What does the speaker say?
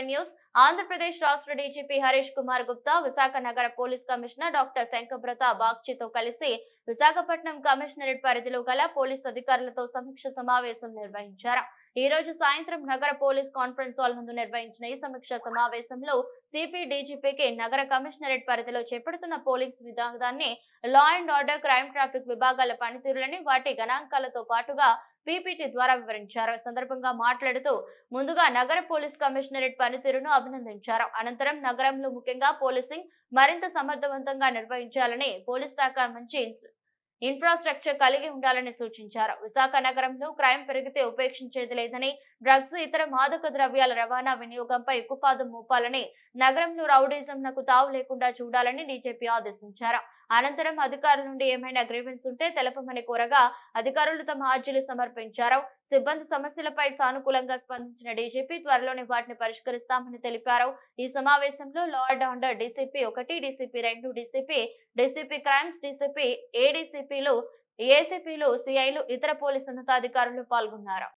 News. Andhra Pradesh రాష్ట్ర DGP Harish Kumar Gupta Visakha నగర police commissioner doctor Shankhabrata బాగ్చితో కలిసి విశాఖపట్నం కమిషనరేట్ పరిధిలో గల పోలీస్ అధికారులతో సమీక్ష సమావేశం నిర్వహించారు. ఈ రోజు సాయంత్రం నగర పోలీస్ కాన్ఫరెన్స్ హాల్ నందు నిర్వహించిన ఈ సమీక్ష సమావేశంలో సిపి డీజీపీకి నగర కమిషనరేట్ పరిధిలో చేపడుతున్న పోలీస్ విధానాన్ని, లా అండ్ ఆర్డర్, క్రైమ్ ట్రాఫిక్ విభాగాల పనితీరులని వాటి గణాంకాలతో పాటుగా పీపీటీ ద్వారా వివరించారు. ఈ సందర్భంగా మాట్లాడుతూ ముందుగా నగర పోలీస్ కమిషనరేట్ పనితీరును అభినందించారు. అనంతరం నగరంలో ముఖ్యంగా పోలీసింగ్ మరింత సమర్థవంతంగా నిర్వహించాలని, పోలీస్ శాఖ మంచి ఇన్ఫ్రాస్ట్రక్చర్ కలిగి ఉండాలని సూచించారు. విశాఖ నగరంలో క్రైమ్ పెరిగితే ఉపేక్షించేది లేదని, డ్రగ్స్, ఇతర మాదక ద్రవ్యాల రవాణా వినియోగంపై ఉక్కుపాదం మోపాలని, నగరంలో రౌడీజంనకు తావు లేకుండా చూడాలని డీజీపీ ఆదేశించారు. అనంతరం అధికారుల నుండి ఏమైనా గ్రీవెన్స్ ఉంటే తెలపమని కోరగా అధికారులు తమ అర్జీలు సమర్పించారు. సిబ్బంది సమస్యలపై సానుకూలంగా స్పందించిన డీజీపీ త్వరలోనే వాటిని పరిష్కరిస్తామని తెలిపారు. ఈ సమావేశంలో law and order DCP 1, DCP 2, DCP crimes, DCP, ఏడీసీపీలు, ఏసీపీలు, సిఐలు, ఇతర పోలీసు ఉన్నతాధికారులు పాల్గొన్నారు.